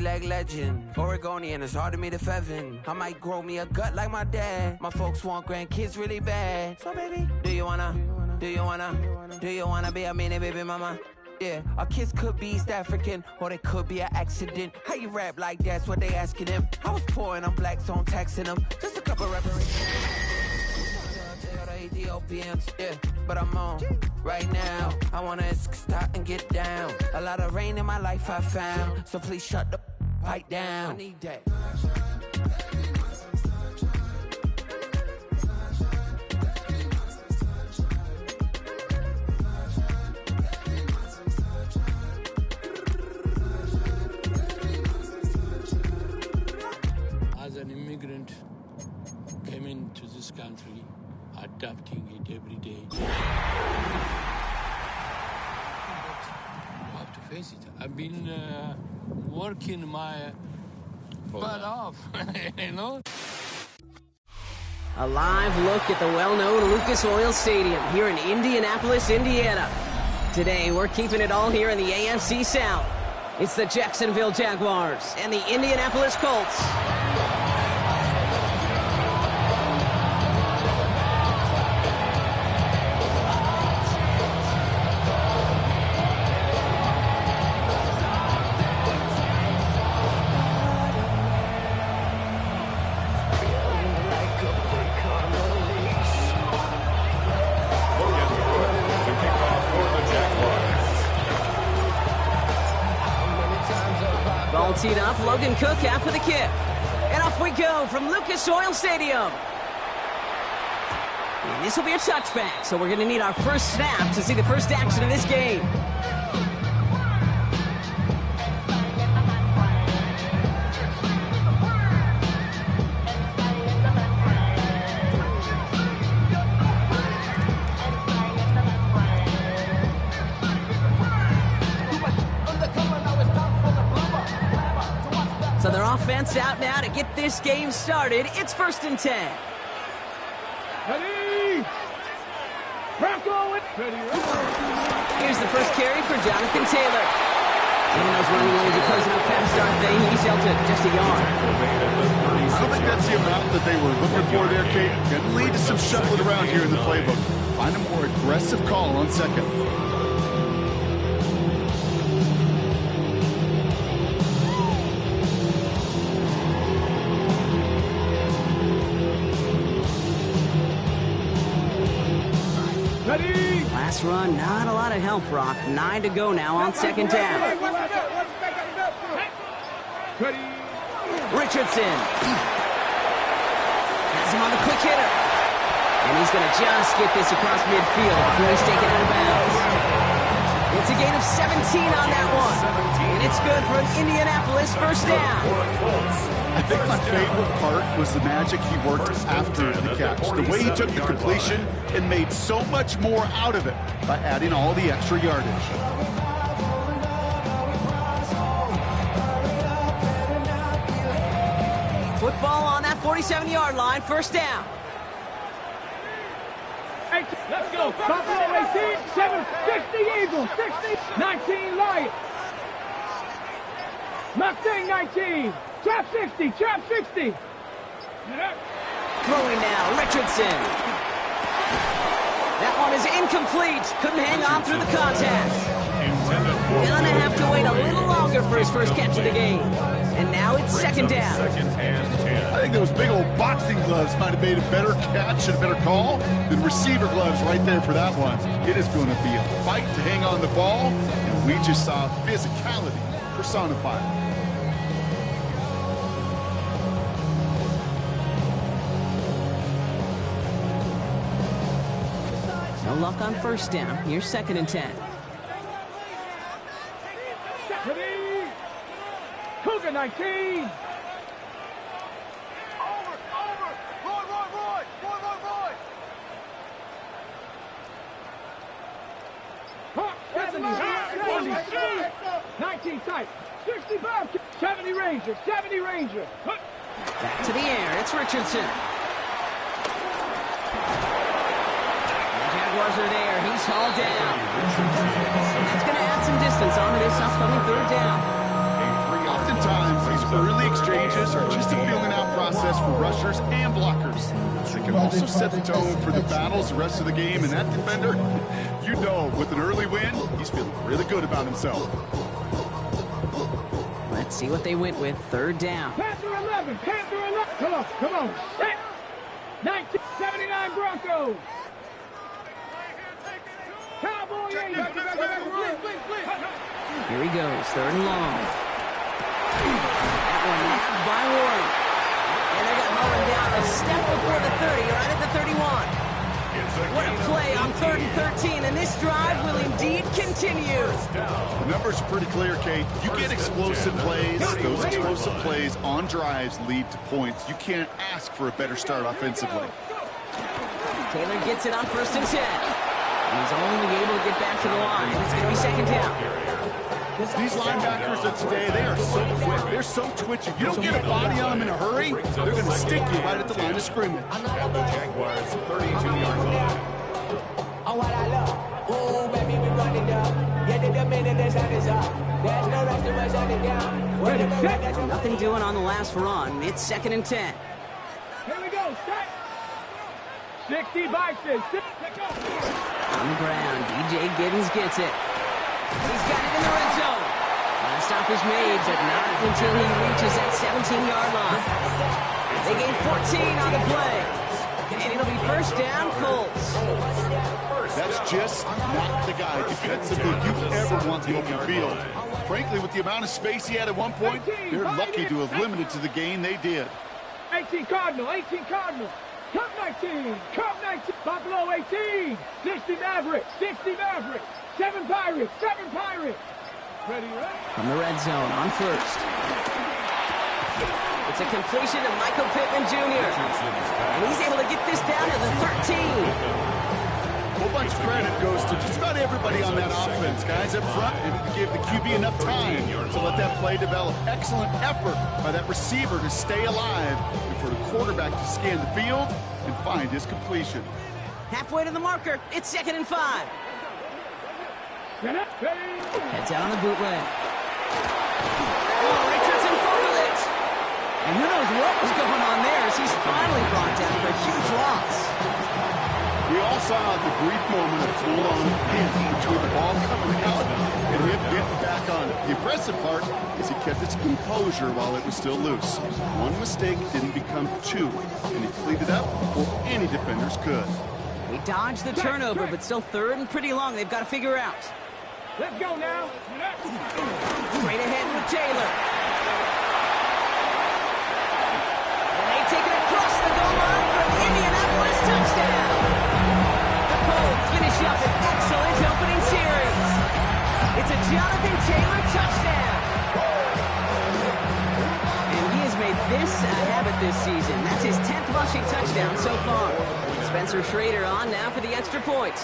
leg legend. Oregonian, it's hard to meet a Fevin. I might grow me a gut like my dad. My folks want grandkids really bad. So baby, do you wanna be a mini baby mama? Yeah, our kids could be East African, or they could be an accident. How you rap like that's what they asking him? I was poor and I'm black, so I'm taxing them. Just a couple reparations. Ethiopians, yeah, but I'm on right now. I wanna stop and get down. A lot of rain in my life I found, so please shut the fight down. I need that. As an immigrant, came into this country, adapting it every day. But you have to face it. I've been working my butt off, you know? A live look at the well-known Lucas Oil Stadium here in Indianapolis, Indiana. Today, we're keeping it all here in the AFC South. It's the Jacksonville Jaguars and the Indianapolis Colts. Ball teed up, Logan Cook after the kick. And off we go from Lucas Oil Stadium. And this will be a touchback, so we're going to need our first snap to see the first action of this game. So their offense out now to get this game started. It's 1st and 10. Ready! Here's the first carry for Jonathan Taylor. And those running lanes are closing up fast, aren't they? He's held to just a yard. I don't think that's the amount that they were looking for there, Kate. Going to lead to some shuffling around here in the playbook. Find a more aggressive call on second. Last run, not a lot of help, Brock. 9 to go now on 2nd down. Richardson has him on the quick hitter. And he's going to just get this across midfield before he's taken out of bounds. It's a gain of 17 on that one. And it's good for an Indianapolis first down. I think my favorite part was the magic he worked after the catch. The way he took the completion and made so much more out of it by adding all the extra yardage. Football on that 47-yard line, first down. Let's go. Buffalo 18, 750 Eagles, 60, 19 Lions. Mustang 19. Trap 60, trap 60. Throwing now, Richardson. That one is incomplete. Couldn't hang on through the contact. Gonna have to wait a little longer for his first catch of the game. And now it's 2nd down. I think those big old boxing gloves might have made a better catch and a better call than receiver gloves right there for that one. It is going to be a fight to hang on the ball, and we just saw physicality personified. No luck on first down. Here's 2nd and 10. Ready? Cougar 19. Over. Roy. 70. 19 tight. 65. 70 Ranger. Back to the air. It's Richardson. Jaguars are there. He's hauled down. That's going to add some distance onto this upcoming 3rd down. Sometimes these early exchanges are just a feeling out process for rushers and blockers. They can also set the tone for the battles the rest of the game, and that defender, you know, with an early win, he's feeling really good about himself. Let's see what they went with. Third down. Panther 11, Panther 11. Come on. 1979 Broncos. Cowboy 80. Here he goes, third and long. That one nabbed by Warren. And they got Mullen down a step before the 30, right at the 31. What a play on 3rd and 13, and this drive will indeed continue. The numbers are pretty clear, Kate. You get explosive plays. Those explosive plays on drives lead to points. You can't ask for a better start offensively. Taylor gets it on 1st and 10. He's only able to get back to the line. It's going to be 2nd down. These linebackers of today, they are so quick. They're so twitchy. You don't get a body on them in a hurry, they're going to stick you right at the line of scrimmage. Jaguars 32-yard line. On what I love. Ooh, baby, we running up. Yeah, the minute the sun is up. There's no rush to us on it down. Nothing doing on the last run. It's 2nd and 10. Here we go, set. 60 Vikings. On the ground, DJ Giddens gets it. He's got it in the red zone. Last stop is made, but not until he reaches that 17-yard line. They gain 14 on the play. And it'll be 1st down, Colts. That's just not the guy defensively you ever want in the open field. Frankly, with the amount of space he had at one point, they're lucky to have limited to the gain they did. 18 Cardinal. Cup 19. Buffalo 18. 60 Maverick. 7 Pirates. Ready? From the red zone on 1st. It's a completion to Michael Pittman Jr. And he's able to get this down to the 13. A whole bunch of credit goes to just about everybody on that offense. Guys up front, they gave the QB enough time to let that play develop. Excellent effort by that receiver to stay alive and for the quarterback to scan the field and find his completion. Halfway to the marker. It's 2nd and 5. Heads out on the bootleg. Oh, Richardson fumbled it. And who knows what was going on there as he's finally brought down for a huge loss. We all saw the brief moment of full-on hit between the ball coming out and him getting back on it. The impressive part is he kept his composure while it was still loose. One mistake didn't become two, and he cleaned it up before any defenders could. We dodged the turnover, but still 3rd and pretty long. They've got to figure out. Let's go now. Straight ahead with Taylor. And they take it across the goal line for an Indianapolis touchdown. The Colts finish up an excellent opening series. It's a Jonathan Taylor touchdown. And he has made this a habit this season. That's his 10th rushing touchdown so far. Spencer Schrader on now for the extra point.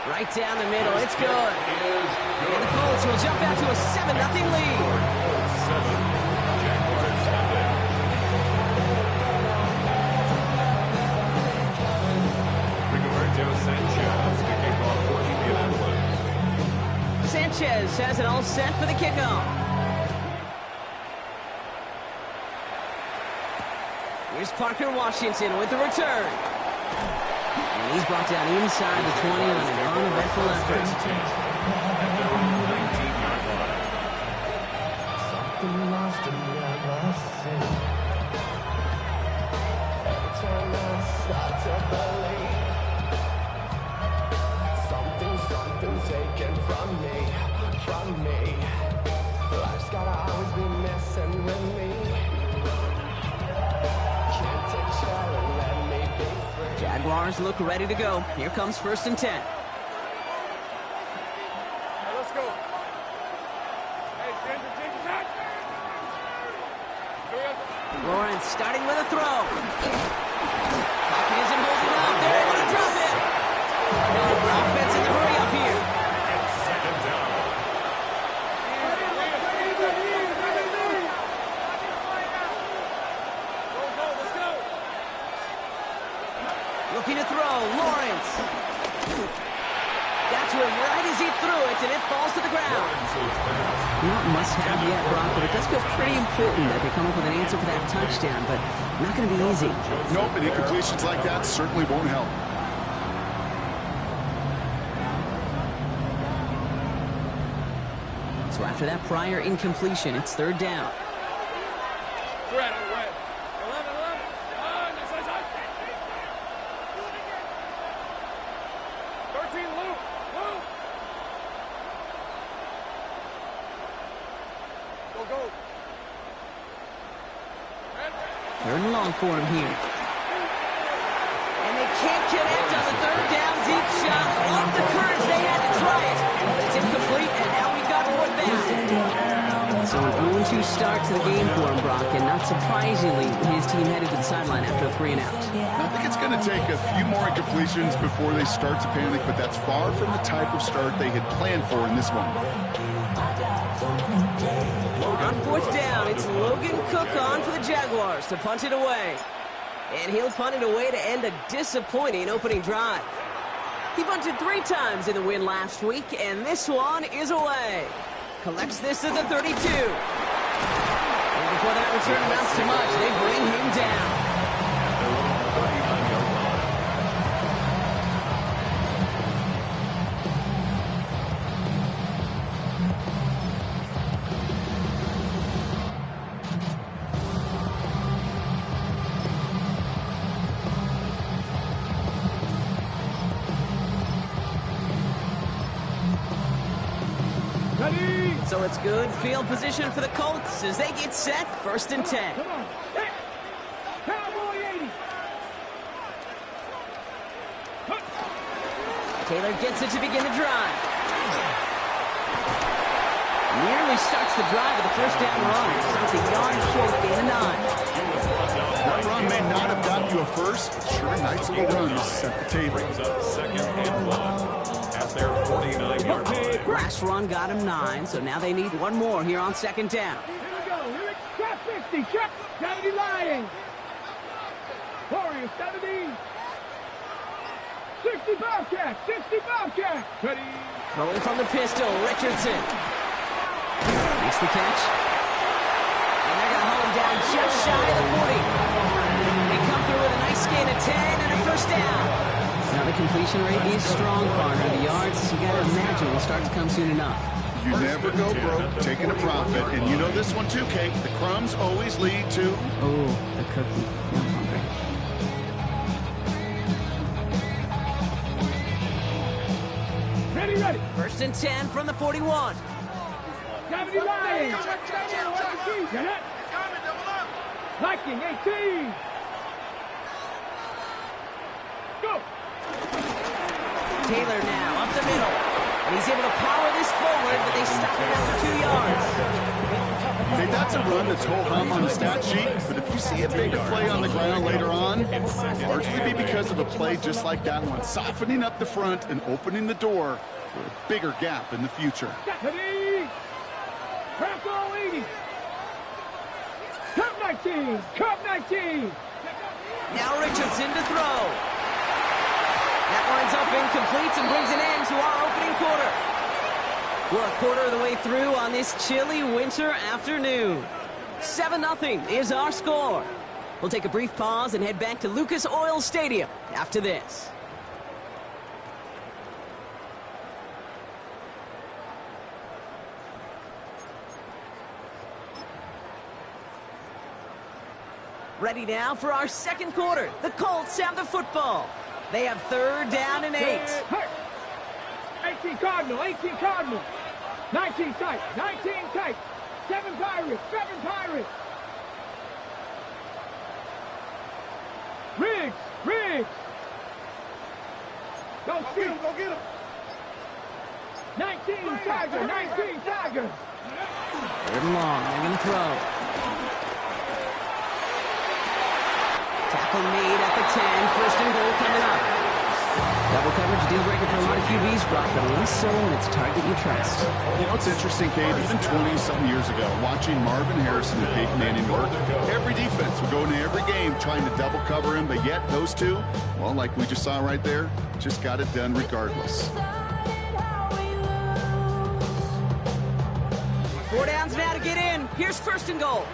Right down the middle, it's good. And the Colts will jump out to a 7-0 lead. Sanchez has it all set for the kickoff. Here's Parker Washington with the return. And he's brought down inside the 20 on an uneventful effort. Something lost and never seen. Every time I start to believe something taken from me. Life's gotta always be messing with me. Can't take share and let me be free. Jaguars look ready to go. Here comes 1st and 10. Let's go. Hey, Lawrence starting with a throw. Pocket isn't holding up. They're able to drop it. Offense in the hurry up here. It's 2nd down. Looking to throw. Lawrence. Got to him right as he threw it, and it falls to the ground. Not must-have yet, Brock, but it does feel pretty important that they come up with an answer for that touchdown, but not going to be easy. Nope, and incompletions like that certainly won't help. So after that prior incompletion, it's third down. Red. 11. Nice. 13, Luke. Go. Third and long for him here. And they can't connect on the third down deep shot. Off the curve, they had to try it. It's incomplete, and now we've got fourth down. So an 0-2 start to the game for him, Brock, and not surprisingly, his team headed to the sideline after a 3-and-out. I think it's going to take a few more incompletions before they start to panic, but that's far from the type of start they had planned for in this one. On fourth down, it's Logan Cook on for the Jaguars to punt it away. And he'll punt it away to end a disappointing opening drive. He punted 3 times in the win last week, and this one is away. Collects this at the 32. And before that return amounts to much, they bring him down. So it's good field position for the Colts as they get set, 1st and 10. Come on. Hey. Cowboy 80. Taylor gets it to begin the drive. Nearly starts the drive with a first down run. Stops a yard short, gain of 9. That run may not have gotten you a first, but sure, nice little run to set the table. Second and 1 at their 49-yard line. Last run got him 9, so now they need one more here on 2nd down. Here we go. Trap 50. Trap 70 Lions. Warriors 70. 60 Bobcats. 60 Bobcats. Ready. Throwing from the pistol, Richardson. Makes the catch. And they're going to hold him down just shy of the 40. They come through with a nice gain of 10 and a first down. Now the completion rate is strong, partner. The yards, you got to imagine, will start to come soon enough. You never go broke taking a profit, and you know this one too, Kate. The crumbs always lead to... Oh, the cookie. I'm hungry. Ready. 1st and 10 from the 41. 70 Lions. Get it. Viking 18. Go. Taylor now up the middle. And he's able to power this forward, but they stop him after 2 yards. Hey, that's a run that's ho-hum on the stat sheet, but if you see a bigger play on the ground later on, it'll largely be because of a play just like that one, softening up the front and opening the door for a bigger gap in the future. Ready. Crackle 80. Cup 19. Cup 19. Now Richardson to throw. That winds up incomplete and brings an end to our opening quarter. We're a quarter of the way through on this chilly winter afternoon. 7-0 is our score. We'll take a brief pause and head back to Lucas Oil Stadium after this. Ready now for our second quarter. The Colts have the football. They have 3rd down and 8. 18 Cardinal. 19 tight. 7 Pirates. Riggs. Go get him. 19 Tiger. 3rd and long. They're going to throw. Tackle made at the 10. 1st and goal coming up. Double coverage deal breaker for a lot of QBs, Brock, but less so when it's a target you trust. You know, it's interesting, Kate, even 20-something years ago, watching Marvin Harrison and Peyton Manning work, every defense would go into every game trying to double cover him, but yet those two, well, like we just saw right there, just got it done regardless. Here's first and goal.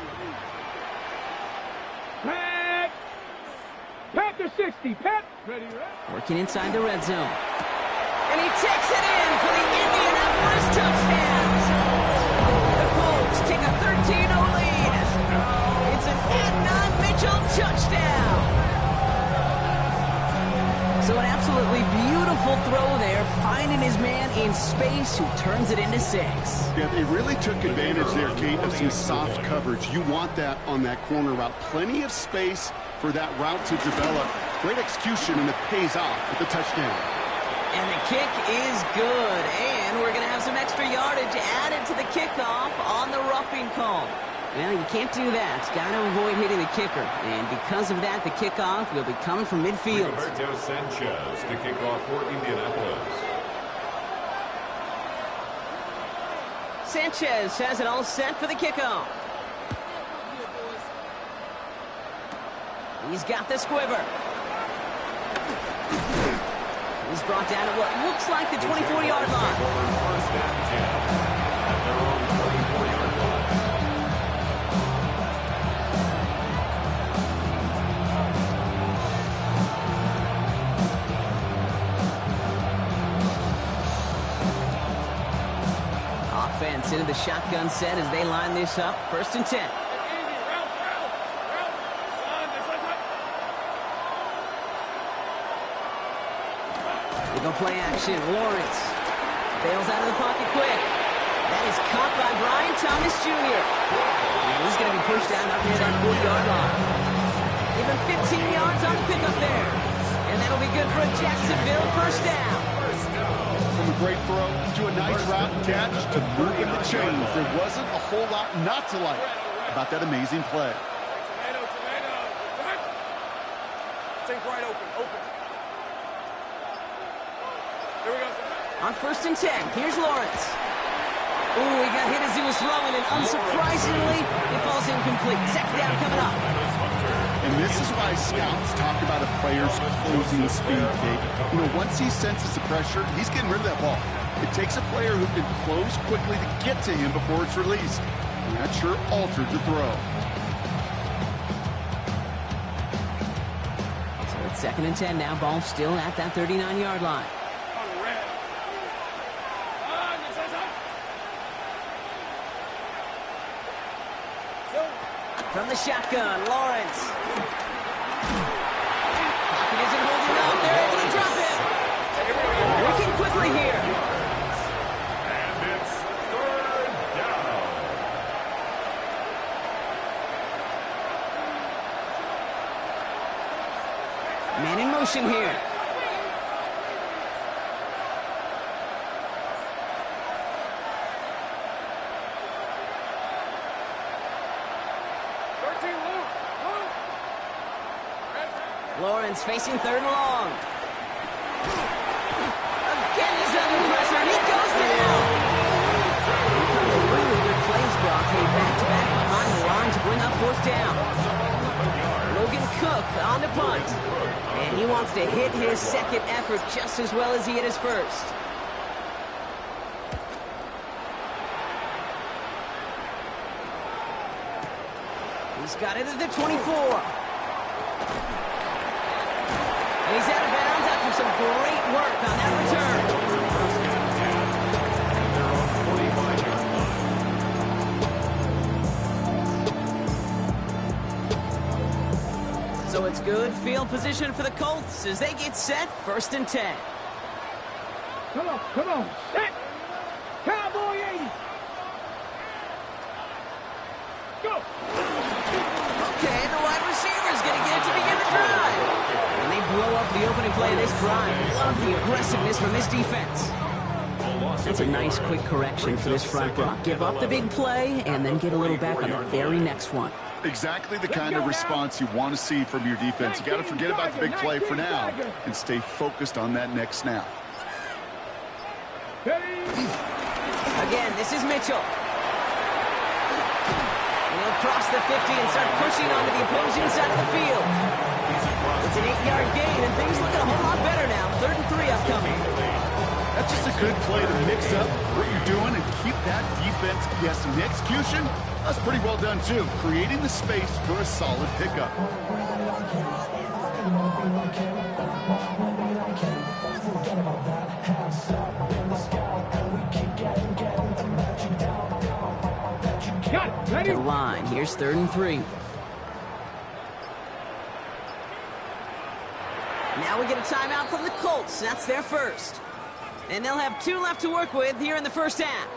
Pat! Pat to 60. Pat! Ready, Working inside the red zone. And he takes it in for the Indianapolis touchdown. The Colts take a 13-0 lead. It's an Adnan Mitchell touchdown. So an absolutely beautiful throw there, finding his man in space who turns it into 6. Yeah, they really took advantage there, Kate, of some soft coverage. You want that on that corner route. Plenty of space for that route to develop. Great execution, and it pays off with the touchdown. And the kick is good, and we're going to have some extra yardage added to the kickoff on the roughing call. Well, you can't do that. Got to avoid hitting the kicker. And because of that, the kickoff will be coming from midfield. Roberto Sanchez to kick off for Indianapolis. Sanchez has it all set for the kickoff. He's got the squiver. He's brought down at what looks like the 24-yard line. First and 10 at their own 24-yard line. Offense into the shotgun set as they line this up. First and 10. We go play action. Lawrence bails out of the pocket quick. That is caught by Brian Thomas Jr. And he's going to be pushed down up near that 40-yard line. Give him 15 yards on the pickup there. And that'll be good for a Jacksonville first down. From a great throw to a nice route catch to moving the chains. There wasn't a whole lot not to like about that amazing play. Think right open. Here we go. On first and 10, here's Lawrence. Ooh, he got hit as he was throwing, and unsurprisingly, it falls incomplete. Second down coming up. And this is why scouts talk about a player's closing speed, Kate. You know, once he senses the pressure, he's getting rid of that ball. It takes a player who can close quickly to get to him before it's released. And that sure altered the throw. So it's second and 10 now. Ball still at that 39-yard line. From the shotgun, Lawrence. Pocket isn't holding up. They're able to drop it. Working quickly here. And it's third down. Man in motion here. Lawrence facing third and long. Again, he's under pressure, and he goes down. Really good plays, Brock. Made back-to-back behind the line to bring up fourth down. Logan Cook on the punt. And he wants to hit his second effort just as well as he hit his first. He's got it at the 24. And he's out of bounds after some great work on that return. So it's good field position for the Colts as they get set, first and 10. Come on. Set. Cowboy 80. Go. Okay, the wide receiver's going to get it to begin the drive. And they blow up the opening play of this drive. Love the aggressiveness from this defense. That's a nice quick correction for this front block. Give up the big play and then get a little back on the very next one. Exactly the kind of response you want to see from your defense. You got to forget about the big play for now and stay focused on that next snap. Again, this is Mitchell. And he'll cross the 50 and start pushing onto the opposing side of the field. It's an 8-yard gain, and things looking a whole lot better now. 3rd and 3 upcoming. That's just a good play to mix up what you're doing and keep that defense guessing. The execution, that's pretty well done too, creating the space for a solid pickup. To the line, here's 3rd and 3. Now we get a timeout from the Colts. That's their first. And they'll have 2 left to work with here in the first half.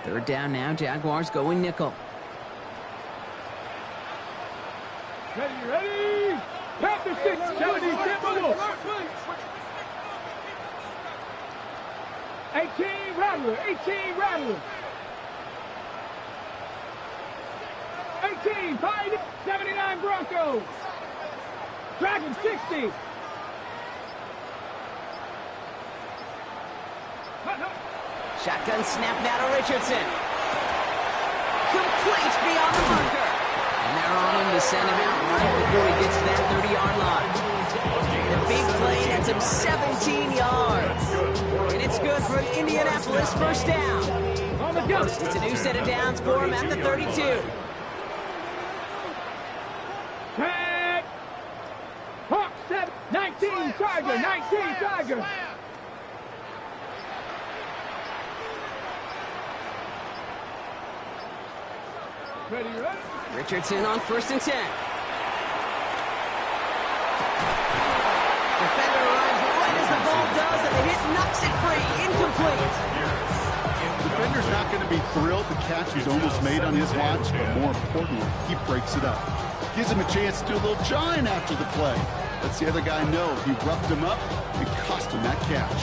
Third down now, Jaguars going nickel. Ready? Panther 6, 70, 18 Rattler, 18 Rattler. 18, 79 Broncos. Dragon 60. Shotgun snap now to Richardson. Complete beyond the marker. And they're on him to send him out right before he gets to that 30-yard line. The big play nets him 17 yards. And it's good for an Indianapolis first down. It's a new set of downs for him at the 32. Tag. Hawk 7, 19 Tiger, 19 Tiger. Ready? Richardson on 1st and 10. Defender arrives right as the ball does, and the hit knocks it free. Incomplete. Defender's not going to be thrilled the catch was almost made on his watch, but more importantly, he breaks it up. Gives him a chance to do a little jawing after the play. Lets the other guy know he roughed him up and cost him that catch.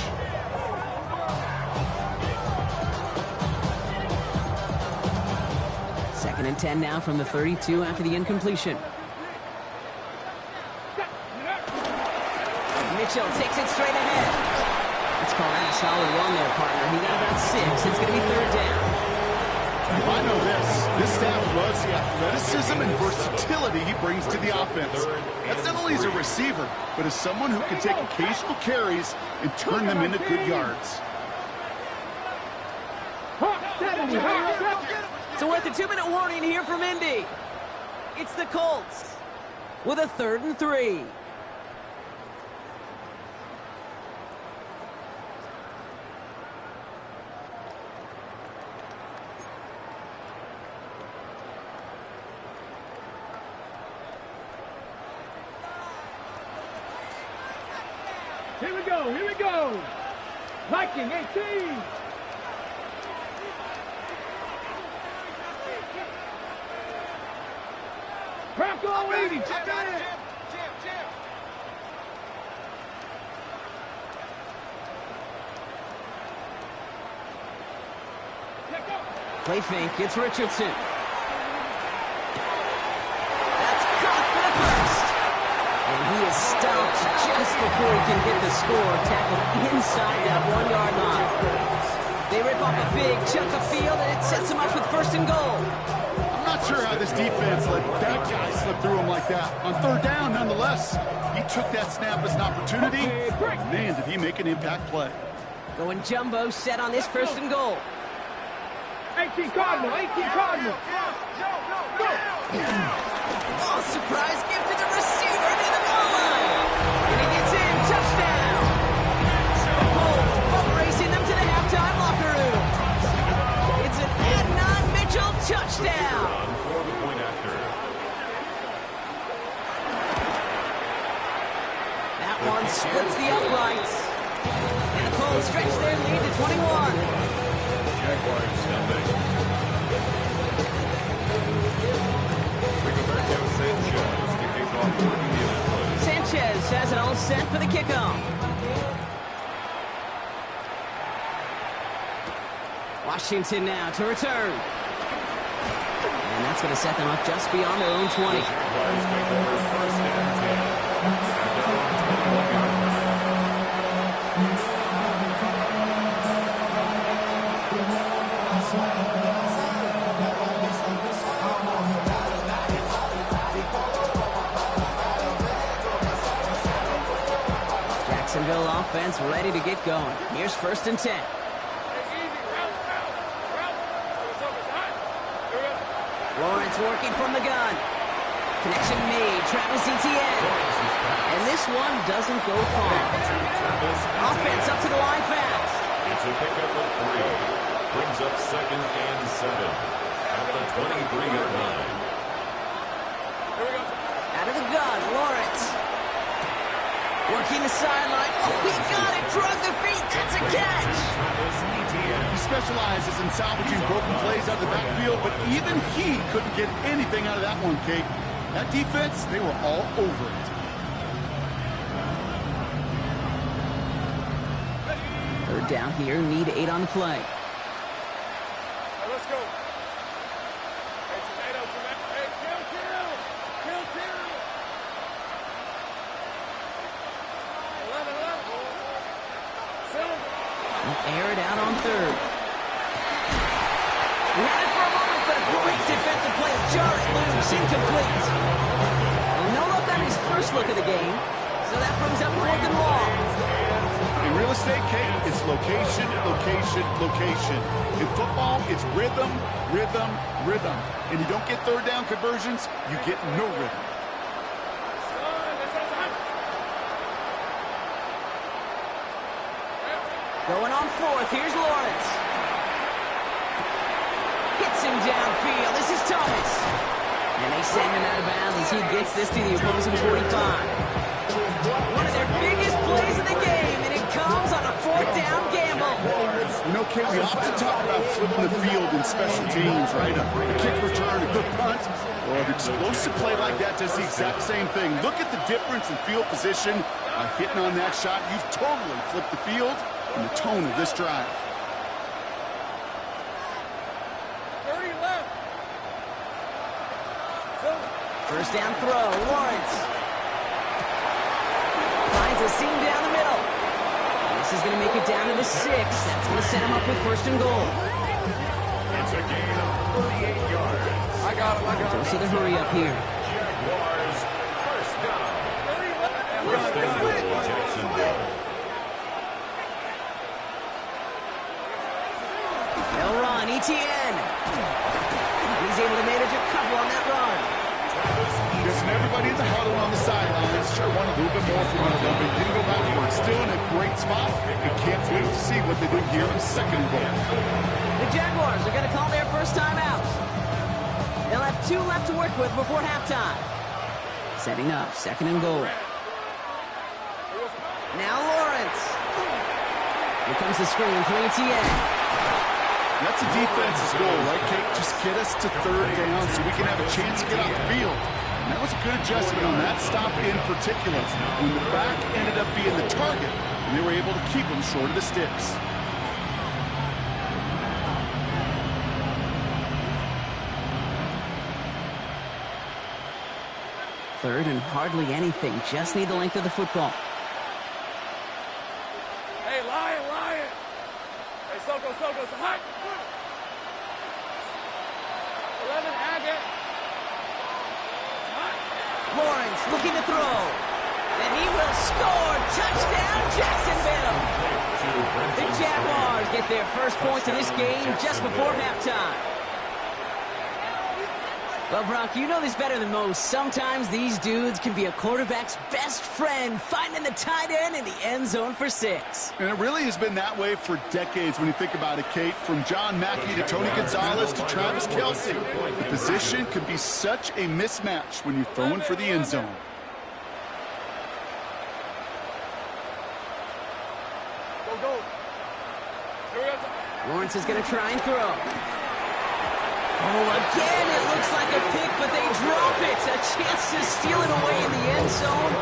Second and 10 now from the 32 after the incompletion. Mitchell takes it straight ahead. Let's call that a solid run there, partner. He got about 6. It's going to be 3rd down. Well, I know this staff loves the athleticism and versatility he brings to the offense. That's not only as a receiver, but as someone who can take occasional carries and turn them into good yards. So we're at the 2-minute warning here from Indy. It's the Colts with a 3rd and 3. Here we go. Viking 18. Bronco 80. Check that in. Play fake, it's Richardson. That's caught for the first. And he is stopped just before he can get the score, tackled inside that 1-yard line. They rip off a big chunk of field, and it sets him up with 1st and goal. I'm not sure how this defense let that guy slip through him like that. On 3rd down, nonetheless, he took that snap as an opportunity. Man, did he make an impact play. Going jumbo set on this 1st and goal. 18 Cardinal, 18 Cardinal. Go. Oh, surprise gift to the receiver near the goal line. And he gets in, touchdown. The Colts boat racing them to the halftime locker room. It's an Adnan Mitchell touchdown. That one splits the uprights. And the Colts stretch their lead to 21. Jaguars Sunday. Rigoberto Sanchez kicking off for Indianapolis. Sanchez has it all set for the kickoff. Washington now to return. And that's going to set them up just beyond their own 20. Jaguars take over 1st and 10. Jacksonville offense ready to get going. Here's 1st and 10. Lawrence working from the gun. Connection made. Travis Etienne. And this one doesn't go far. Offense up to the line fast. It's a pickup of 3. Brings up 2nd and 7. At the 23-yard line. Out of the gun, Lawrence. Working the sideline. Oh, he got it. Drug the feet. That's a catch. He specializes in salvaging broken plays out of the backfield, but even he couldn't get anything out of that one, Kate. That defense, they were all over it. 3rd down here. Need 8 on the play. Let's go. Hey, tomato. Hey, kill. 11. Air it out on 3rd. We had it for a moment, but a great defensive play. Jar it loose, incomplete. Well, no look on his first look of the game, so that brings up 4th and long. In real estate, Kate, it's location, location, location. In football, it's rhythm, rhythm, rhythm. And you don't get 3rd down conversions, you get no rhythm. Going on 4th, here's Lawrence. Hits him downfield, this is Thomas. And they send him out of bounds as he gets this to the opposing 45. One of their biggest plays of the game, and it comes on a 4th down gamble. You know, Kate, we often talk about flipping the field in special teams, right? A kick return, a good punt. Well, an explosive play like that does the exact same thing. Look at the difference in field position. By hitting on that shot, you've totally flipped the field and the tone of this drive. 30 left. 1st down throw, Lawrence. Finds a seam down the middle. And this is going to make it down to the 6. That's going to set him up with 1st and goal. It's a gain of 38 yards. I got him. Don't see the hurry up here. Jaguars, 1st down. 1st and goal, Jacksonville. They'll run, Etienne. He's able to manage a couple on that run. Listen, everybody in the huddle on the sidelines sure want a little bit more from one of them, but didn't go backward. Still in a great spot. And can't wait to see what they do here in 2nd and goal. The Jaguars are going to call their first time out. They'll have 2 left to work with before halftime. Setting up, 2nd and goal. Now Lawrence. Here comes the screen from Etienne. That's a defense's goal, right, Kate? Just get us to 3rd down so we can have a chance to get off the field. And that was a good adjustment on that stop in particular. When the back ended up being the target, and they were able to keep him short of the sticks. Third and hardly anything. Just need the length of the football. Hey, Lion. Hey, Soko, hot. 11, Agate. Hot. Lawrence looking to throw. And he will score. Touchdown, Jacksonville. The Jaguars get their first points of this game just before halftime. Well, Brock, you know this better than most. Sometimes these dudes can be a quarterback's best friend, finding the tight end in the end zone for 6. And it really has been that way for decades when you think about it, Kate. From John Mackey to Tony Gonzalez to Travis Kelce. The position can be such a mismatch when you're throwing for the end zone. Go. Lawrence is going to try and throw. Oh, again, it looks like a pick, but they drop it. A chance to steal it away in the end zone.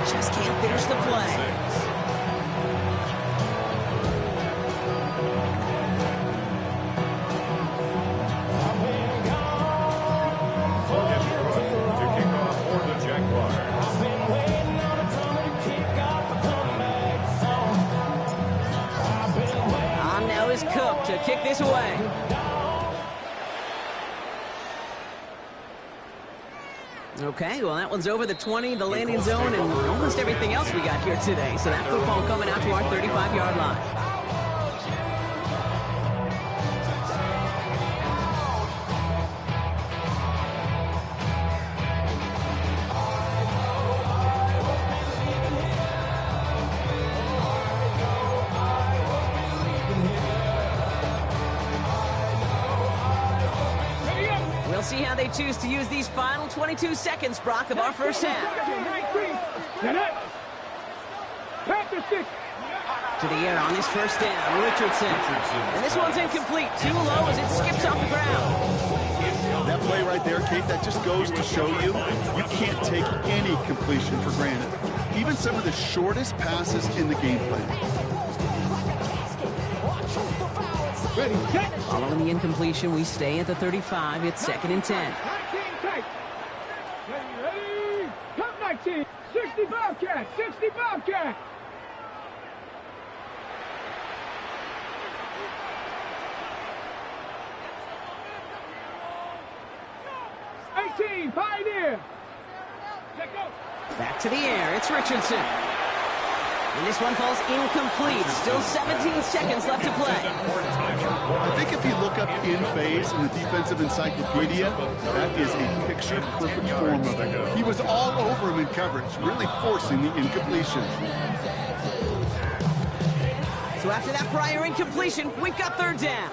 Just can't finish the play. To kick off for the Jaguars. On now is Cook to kick this away. Okay, well, that one's over the 20, the landing zone, and almost everything else we got here today. So that football coming out to our 35-yard line. We'll see how they choose to use these final 22 seconds, Brock, of our first half. To the air on this first down, Richardson. And this one's incomplete. Too low as it skips off the ground. That play right there, Kate, that just goes to show you can't take any completion for granted. Even some of the shortest passes in the game plan. Ready, set. Following the incompletion, we stay at the 35. It's 2nd and 10. 19 tight. Ready, come 19. 60 Bobcat, 60 Bobcat. Pioneer. Back to the air. It's Richardson. And this one falls incomplete. Still 17 seconds left to play. I think if you look up in phase in the defensive encyclopedia, that is a picture-perfect form of it. He was all over him in coverage, really forcing the incompletion. So after that prior incompletion, we've got 3rd down.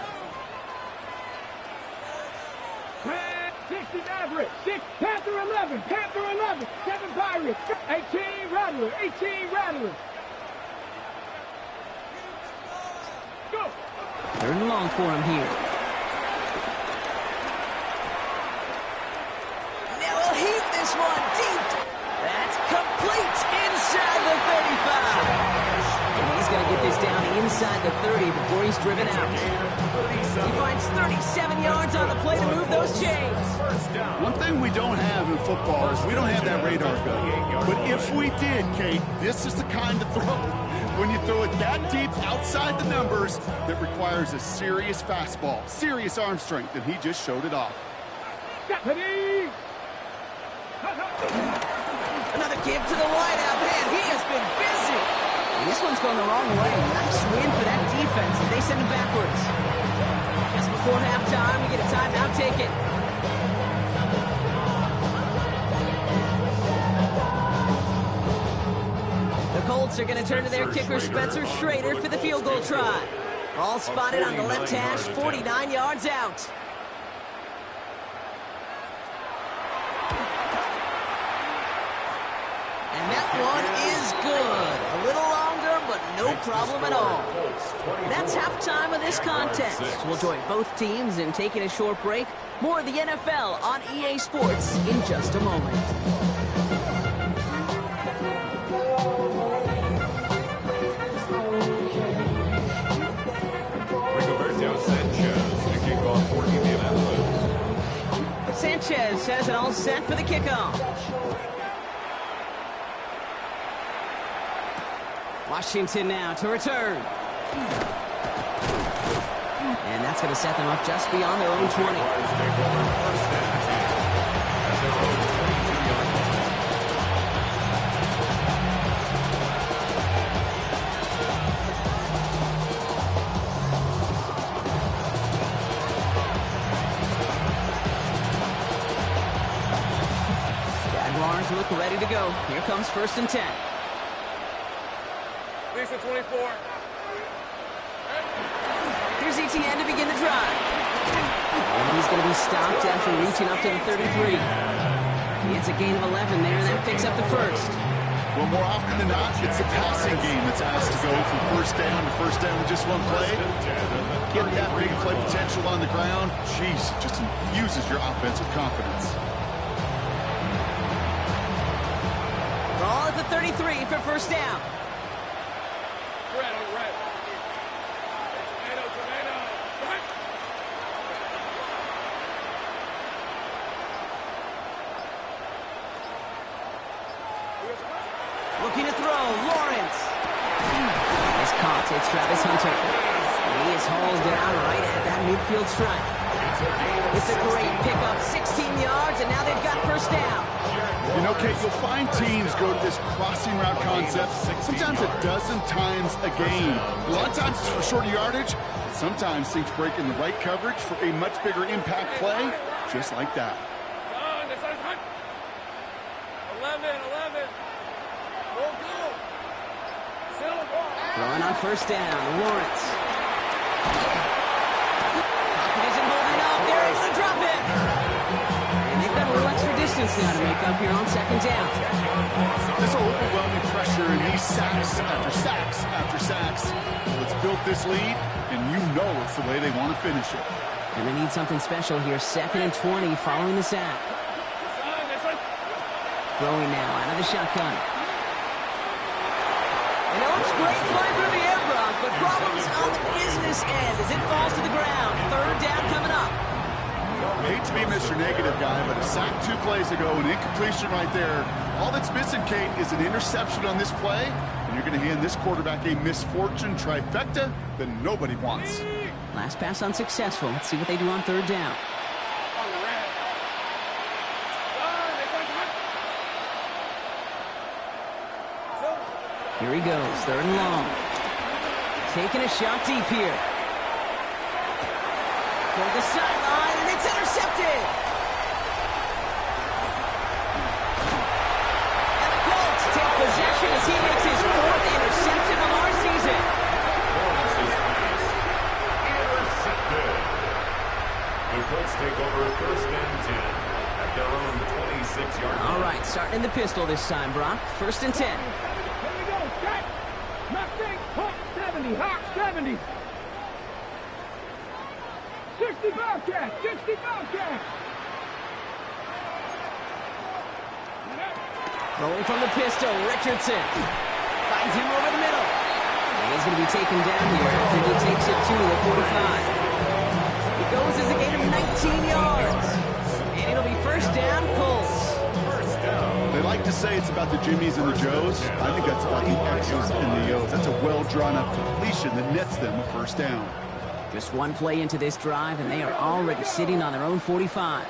60 Maverick, 6 Panther 11, Panther 11, 7 Pirates, 18 Rattler, 18 Rattler. Go! 3rd and long for him here. Now he'll heave this one deep. That's complete inside the 35. And he's going to get this down inside the 30 before he's driven out. He finds 37 yards on the play to move those chains. One thing we don't have in football is we don't have that radar gun. But if we did, Kate, this is the kind of throw, when you throw it that deep outside the numbers, that requires a serious fastball, serious arm strength, and he just showed it off. Another give to the wideout. Man, he has been busy. And this one's going the wrong way. Nice win for that defense as they send him backwards. Just before halftime, we get a timeout. Take it. The Colts are going to turn to their kicker, Spencer Schrader, for the field goal try. All spotted on the left hash, 49 yards out. And that one is good. A little longer, but no problem at all. That's halftime of this contest. We'll join both teams in taking a short break. More of the NFL on EA Sports in just a moment. Sanchez has it all set for the kickoff. Washington now to return. And that's going to set them up just beyond their own 20. Jaguars look ready to go. Here comes 1st and 10. Lisa 24. Here's ETN to begin the drive. And he's going to be stopped after reaching up to the 33. It's a gain of 11 there, and that picks up the 1st. Well, more often than not, it's a passing game that's asked to go from 1st down to 1st down with just one play. Get that big play potential on the ground. Jeez, it just infuses your offense with confidence. Ball at the 33 for 1st down. Looking to throw, Lawrence. Nice caught, it's Travis Hunter. And he is hauled down right at that midfield stripe. It's a great pickup, 16 yards, and now they've got 1st down. Kate, you'll find teams go to this crossing route concept sometimes a dozen times a game. A lot of times it's for shorter yardage, but sometimes things break in the right coverage for a much bigger impact play, just like that. 11. Throwing on first down, Lawrence. Pocket isn't holding up. They're able to drop it. And they've got a little extra distance now to make up here on second down. This overwhelming pressure and these sacks after sacks after sacks. Well, it's built this lead, and you know it's the way they want to finish it. And they need something special here. 2nd and 20 following the sack. Throwing now out of the shotgun. And it looks great flying through the air, Brock, but problems on the business end as it falls to the ground. 3rd down coming up. I hate to be Mr. Negative guy, but a sack 2 plays ago, an incompletion right there. All that's missing, Kate, is an interception on this play, and you're going to hand this quarterback a misfortune trifecta that nobody wants. Last pass unsuccessful. Let's see what they do on 3rd down. Here he goes, 3rd and long. Taking a shot deep here. Toward the sideline, and it's intercepted. And the Colts take possession as he makes his 4th interception of our season. Intercepted. The Colts take over 1st and 10 at their own 26-yard line. All right, starting in the pistol this time, Brock. 1st and 10. Here we go, set. Mustang, hot 70, hot 70. 60 Bobcats, 60 Bobcats. Throwing from the pistol, Richardson. Finds him over the middle. And he's going to be taken down here after he takes it to the 45. It goes as a gain of 19 yards. And it'll be 1st down, Colts. They like to say it's about the Jimmies and the Joes. I think that's about the X's and the O's. That's a well-drawn-up completion that nets them a 1st down. Just one play into this drive, and they are already sitting on their own 45.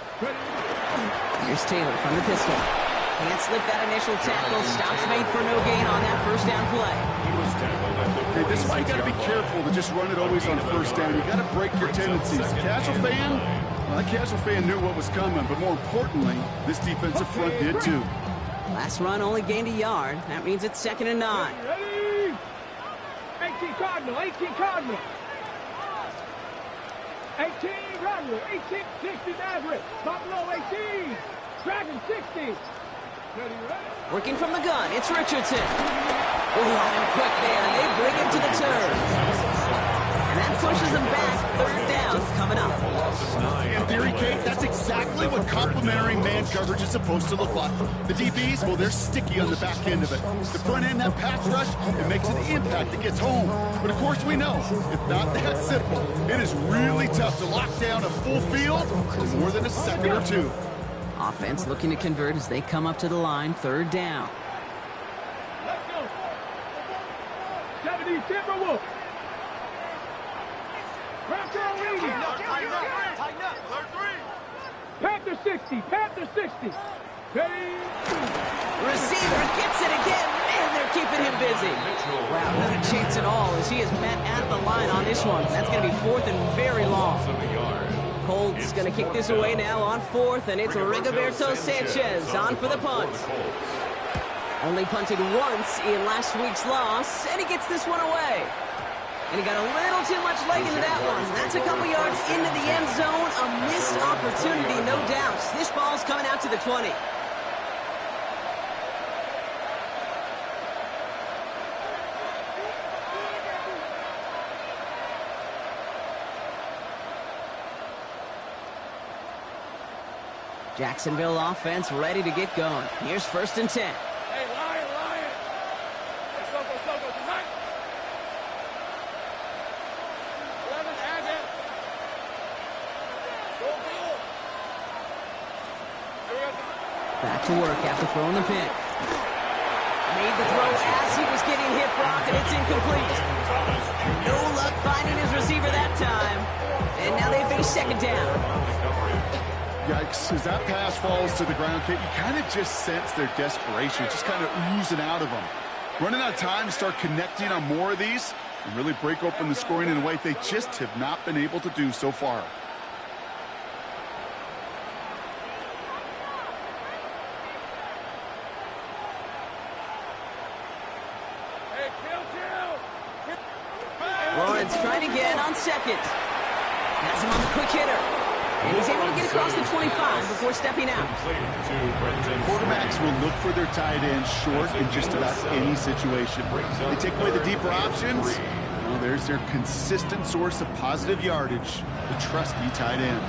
Here's Taylor from the pistol. Can't slip that initial tackle. Stops made for no gain on that 1st down play. Okay, this is why you got to be careful to just run it always on 1st down. You got to break your tendencies. Casual fan, well, that casual fan knew what was coming, but more importantly, this defensive front did too. Last run only gained a yard. That means it's 2nd and 9. Ready? 18 Cardinal, 18 Cardinal. 18 Rattler, 18, 60 Maverick. Buffalo 18. Dragon 60. Working from the gun, it's Richardson. Oh, and quick there. They bring him to the turn. And that pushes them back. 3rd down coming up. In theory, Kate, that's exactly what complementary man coverage is supposed to look like. The DBs, well, they're sticky on the back end of it. The front end, that pass rush, it makes an impact. It gets home. But of course, we know it's not that simple. It is really tough to lock down a full field for more than a second or 2. Offense looking to convert as they come up to the line. 3rd down. Let's go. 70 Timberwolves. Panther 60, Panther 60. Ready? Receiver gets it again, and they're keeping him busy. Wow, not a chance at all as he is met at the line on this one. That's going to be 4th and very long. Colts going to kick this away now on 4th, and it's Rigoberto Sanchez on for the punt. Only punted once in last week's loss, and he gets this one away. And he got a little too much leg into that one. That's a couple yards into the end zone. A missed opportunity, no doubt. This ball's coming out to the 20. Jacksonville offense ready to get going. Here's 1st and 10. Hey, Lion. Let's go tonight. 11, add it. Go. Back to work after throwing the pick. Made the throw as he was getting hit, Brock, and it's incomplete. No luck finding his receiver that time. And now they face 2nd down. Yikes, as that pass falls to the ground, Kate, you kind of just sense their desperation, just kind of oozing out of them. Running out of time to start connecting on more of these and really break open the scoring in a way they just have not been able to do so far. Lawrence trying again on second. Has him on the quick hitter. And he's able to get across the 25 before stepping out. Quarterbacks will look for their tight end short in just about any situation. They take away the deeper options. Well, there's their consistent source of positive yardage, the trusty tight end.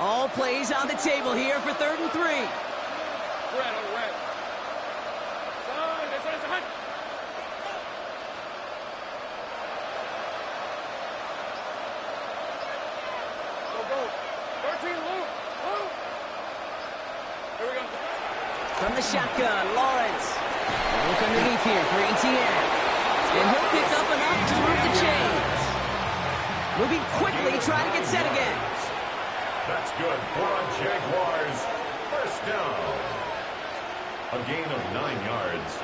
All plays on the table here for 3rd and 3. Red. Go. 13, Luke. Here we go. From the shotgun, Lawrence. Look underneath here for ETN. And he'll pick up enough to move the chains. Moving quickly, trying to get set again. That's good for a Jaguars first down. A gain of 9 yards.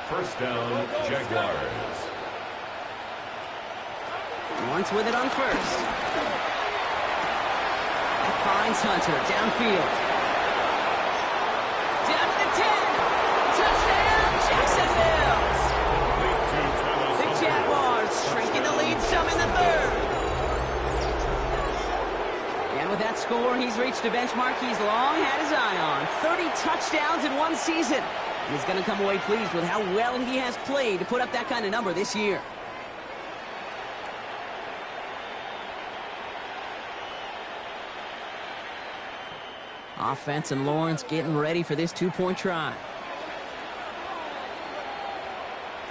First down, Jaguars. Lawrence with it on first. Finds Hunter downfield. Down to the 10. Touchdown, Jacksonville. The Jaguars shrinking the lead some in the 3rd. And with that score, he's reached a benchmark he's long had his eye on. 30 touchdowns in one season. And he's going to come away pleased with how well he has played to put up that kind of number this year. Offense and Lawrence getting ready for this 2-point try.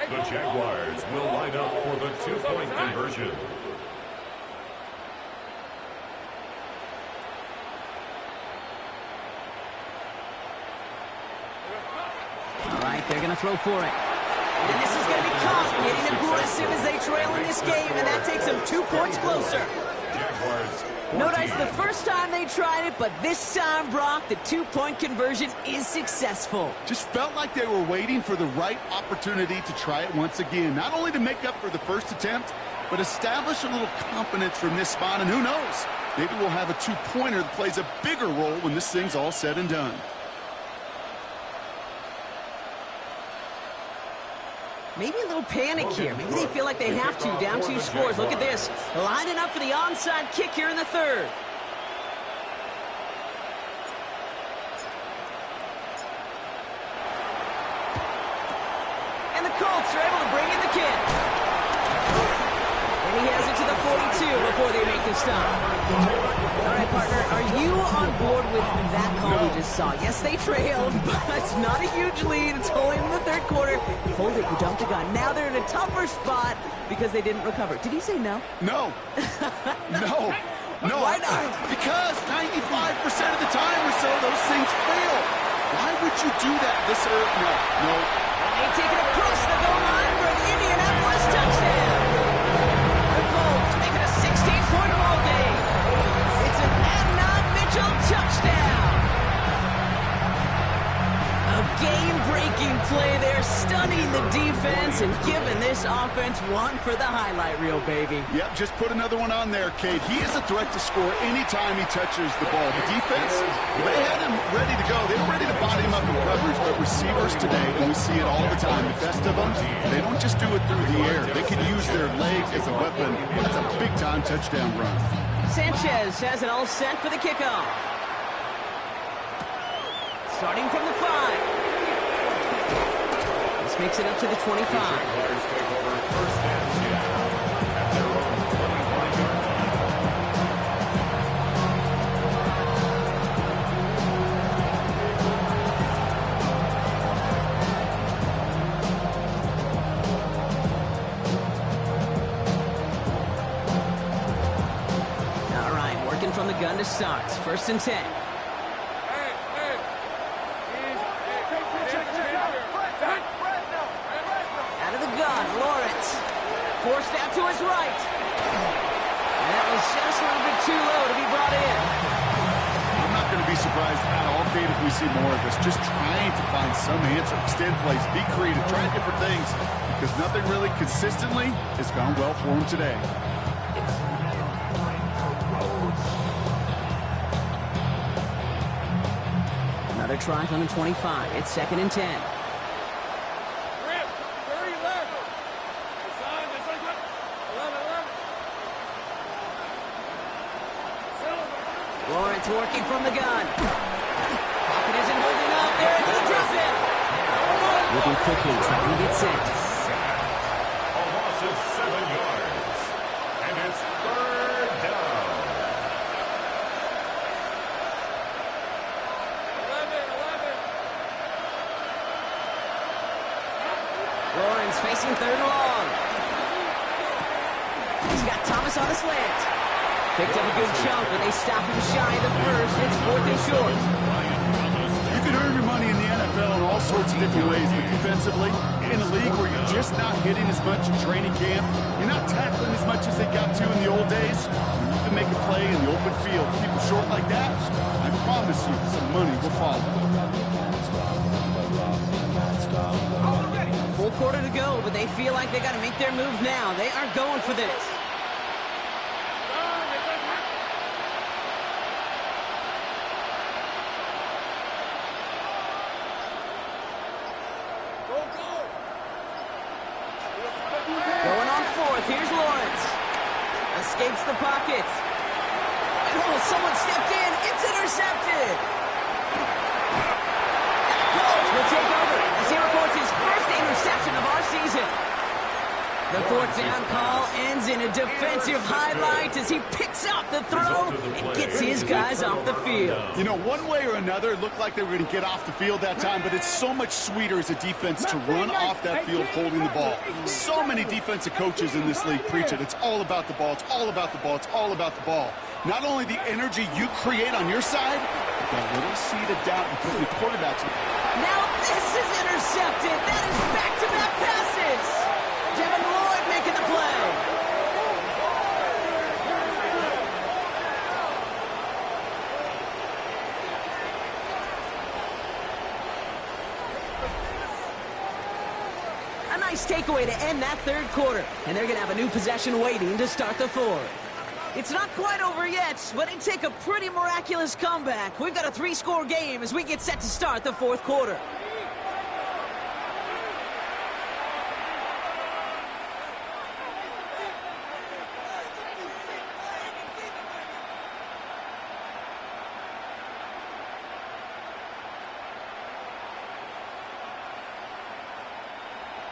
The Jaguars will line up for the 2-point conversion. All right, they're going to throw for it. And this is going to be caught, getting aggressive as they trail in this game, and that takes them 2 points closer. Jaguars. Notice the first time they tried it, but this time, Brock, the 2-point conversion is successful. Just felt like they were waiting for the right opportunity to try it once again. Not only to make up for the first attempt, but establish a little confidence from this spot. And who knows, maybe we'll have a 2-pointer that plays a bigger role when this thing's all said and done. Maybe a little panic here. Maybe they feel like they have to. Down 2 scores. Look at this. Lining up for the onside kick here in the 3rd. And the Colts are able to bring in the kick. And he has it to the 42 before they make the stop. All right, partner, are you on board with that call we just saw? Yes, they trailed, but it's not a huge lead. It's only in the 3rd quarter. Hold it, you dumped the gun. Now they're in a tougher spot because they didn't recover. Did he say no? No. No. Why not? Because 95% of the time or so, those things fail. Why would you do that this early? No. And they take it across the goal line for an Indianapolis touchdown. The Colts make it a 16-point ball game. It's an Adnan Mitchell touchdown. A game-breaking play there, stunning the defense and giving this offense one for the highlight reel, baby. Yep, just put another one on there, Cade. He is a threat to score anytime he touches the ball. The defense, they had him ready to go. They were ready to body him up in coverage, but receivers today, and we see it all the time, the best of them, they don't just do it through the air. They can use their legs as a weapon. That's a big-time touchdown run. Sanchez has it all set for the kickoff. Starting from the 5. This makes it up to the 25. Jaguars take over first and 10 at their own 25-yard line. All right, working from the gun to start. 1st and 10. forced out to his right. And that was just a little bit too low to be brought in. I'm not going to be surprised at all, Kate, if we see more of this. Just trying to find some answer, extend plays, be creative, try different things, because nothing really consistently has gone well for him today. Another try from the 25. It's 2nd and 10. Lawrence working from the gun. Pocket isn't holding up. They're able to drop it. Looking quickly, trying to get set. A loss of 7 yards. And it's 3rd down. 11. Lawrence facing 3rd and long. He's got Thomas on the slant. Picked up a good chunk, but they stop him shy of the first. It's 4th and short. You can earn your money in the NFL in all sorts of different ways, but defensively, in a league where you're just not hitting as much in training camp, you're not tackling as much as they got to in the old days, you can make a play in the open field. Keep it short like that, I promise you some money will follow. Full quarter to go, but they feel like they got to make their move now. They are going for this. Going on 4th, here's Lawrence. Escapes the pocket. Oh, someone stepped in. It's intercepted. Coach will take over as he records his first interception of our season. The 4th down call ends in a defensive highlight as he picks up the throw and gets his guys off the field. You know, one way or another, it looked like they were going to get off the field that time, but it's so much sweeter as a defense to run off that field holding the ball. So many defensive coaches in this league preach it. It's all about the ball. It's all about the ball. It's all about the ball. Not only the energy you create on your side, but that little seed of doubt you put in the quarterback's. Now this is intercepted. That is back-to-back passes. Devin Lloyd making the play. A nice takeaway to end that 3rd quarter. And they're going to have a new possession waiting to start the 4th. It's not quite over yet, but it'd take a pretty miraculous comeback. We've got a 3-score game as we get set to start the 4th quarter.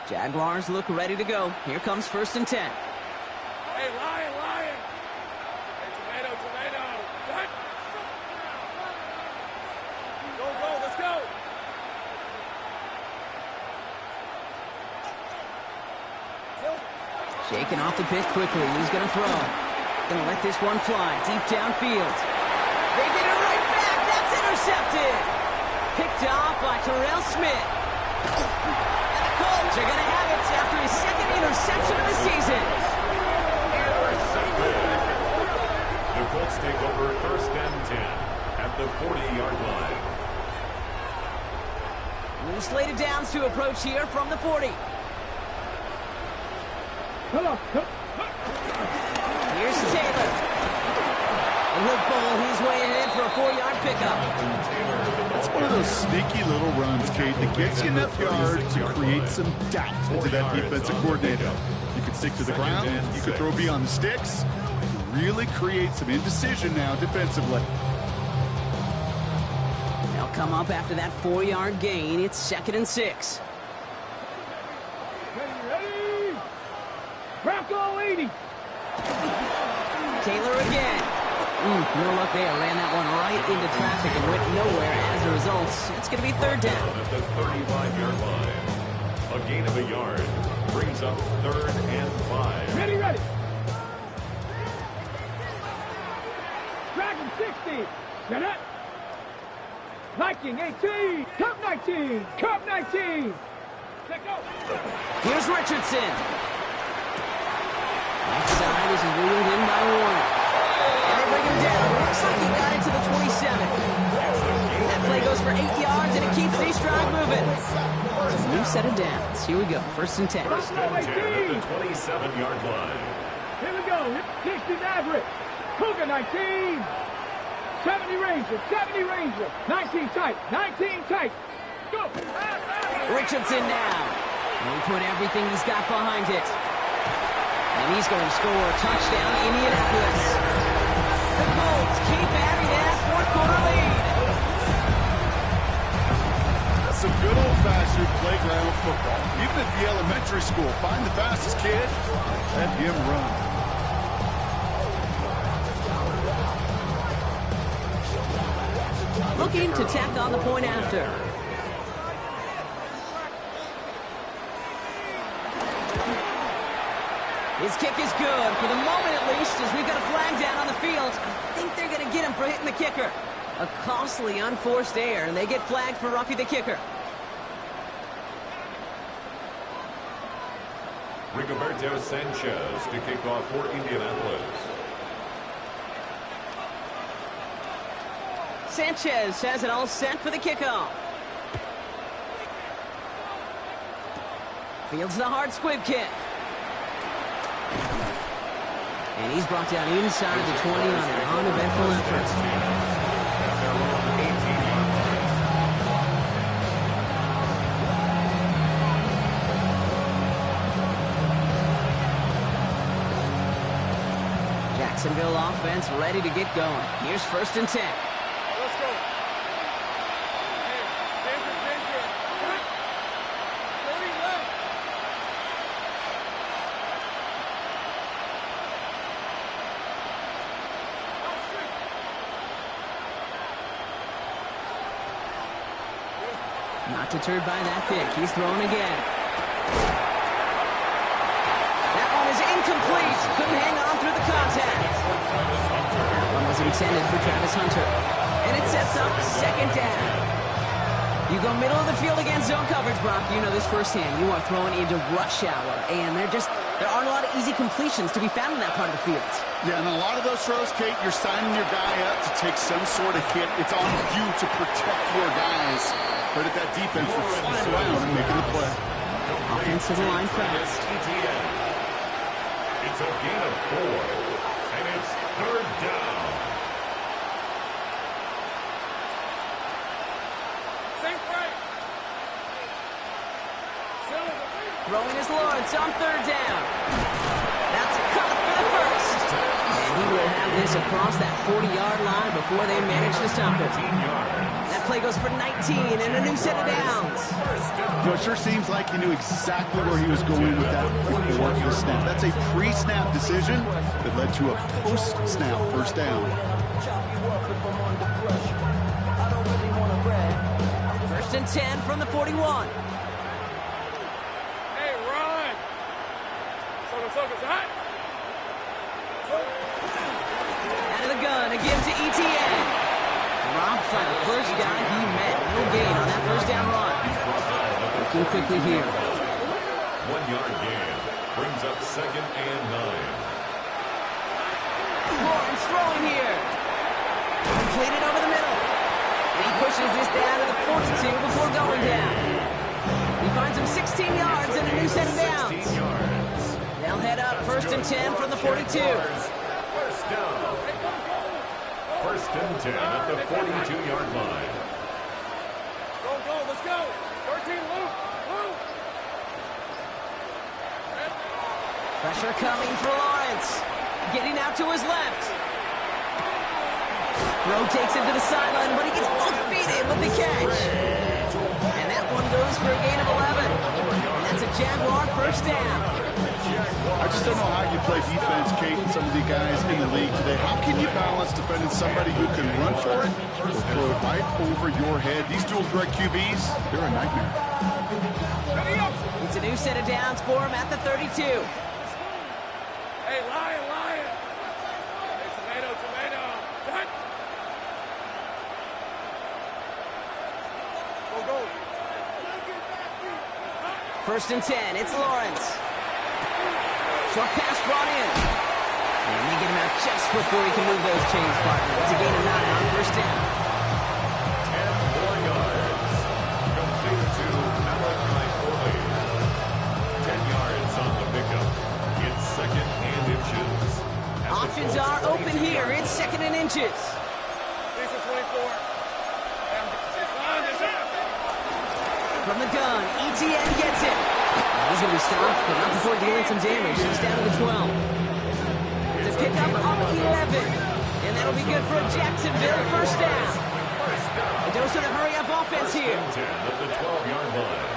Jaguars look ready to go. Here comes 1st and 10. Hey, Lion! Hey, tomato! Cut! Go, let's go! Shaking off the pitch quickly. He's going to throw. Going to let this one fly deep downfield. They get it right back. That's intercepted. Picked off by Terrell Smith. Colts are going to have it after his 2nd interception of the season. Intercepted. The Colts take over 1st and 10 at the 40-yard line. New slated downs to approach here from the 40. Here's Taylor. And he'll bowl his way ahead for a 4-yard pickup. It's one of those sneaky little runs, Kate, that gets you enough yards to create some doubt into that defensive coordinator. You could stick to the ground, you could throw beyond the sticks, really create some indecision now defensively. They'll come up after that 4-yard gain. It's 2nd and 6. Ready! Bronco 80! Taylor again. No luck there. Ran that one right into traffic and went nowhere as a result. It's going to be 3rd down. At the 35-yard line. A gain of a yard brings up 3rd and 5. Ready! Dragon 60! Set up! Viking 18! Cup 19! Cup 19! Let go! Here's Richardson. Next side, this is reeled in by Warner. And they bring him down. Looks like he got into the 27. That play goes for 8 yards, and it keeps these drive moving. It's a new set of downs. Here we go, 1st and 10. 1st and 10 at the 27-yard line. Here we go. 60 Maverick. Cougar 19. 70 Ranger. 70 Ranger. 19 tight. 19 tight. Go. Richardson now. And he put everything he's got behind it. And he's going to score a touchdown, Indianapolis. The Colts keep adding that 4th quarter lead. That's some good old-fashioned playground football. Even at the elementary school, find the fastest kid, let him run. Looking to tack on the point after. His kick is good, for the moment at least, as we've got a flag down on the field. I think they're going to get him for hitting the kicker. A costly unforced error, and they get flagged for roughing the kicker. Rigoberto Sanchez to kick off for Indianapolis. Sanchez has it all set for the kickoff. Fields the hard squib kick. And he's brought down inside the 20 on an uneventful effort. Jacksonville offense ready to get going. Here's 1st and 10. Let's go. Not deterred by that pick. He's throwing again. That one is incomplete. Couldn't hang on through the contact. That one was intended for Travis Hunter. And it sets up 2nd down. You go middle of the field against zone coverage, Brock. You know this firsthand. You are throwing into rush hour. And there aren't a lot of easy completions to be found in that part of the field. Yeah, and a lot of those throws, Kate, you're signing your guy up to take some sort of hit. It's on you to protect your guys. Credit that defense for flying around and making the play. Offensive line fast. It's a gain of 4, and it's 3rd down. Throwing his Lawrence on 3rd down. That's cut for the 1st. And he will have this across that 40-yard line before they manage to stop it. That play goes for 19 and a new set of downs. It sure seems like he knew exactly where he was going with that before the snap. That's a pre-snap decision that led to a post-snap 1st down. 1st and 10 from the 41. Out of the gun, again to ETN. Dropped by the first guy he met. No gain on that 1st down run. Looking quickly here. 1-yard gain brings up 2nd and 9. Lawrence throwing here. Completed over the middle. And he pushes this down to the 42 before going down. He finds him 16 yards and a new set of downs. They'll head up 1st and 10 from the 42. 1st down. 1st and 10 at the 42-yard line. Go, let's go. 13, Luke. Pressure coming for Lawrence. Getting out to his left. Throw takes him to the sideline, but he gets both feet in with the catch. And that one goes for a gain of 11. And that's a Jaguar 1st down. I just don't know how you play defense, Kate, and some of the guys in the league today. How can you balance defending somebody who can run for it or throw it right over your head? These dual threat QBs, they're a nightmare. It's a new set of downs for him at the 32. Hey, lion. Hey, tomato. Cut. Go. 1st and 10, it's Lawrence. Short pass brought in. And they get him out just before he can move those chains, partner. It's a gain of 9 on first down. 10 more yards. Complete to Malachi Corley. 10 yards on the pickup. It's second and inches. Options are open here. It's second and inches. From the gun, ETN gets it. He's going to be stopped, but not before dealing some damage. He's down to the 12. It's a pickup up 11. And that'll be good for a Jacksonville first down. A dose of the hurry-up offense here. 10 at the 12-yard line.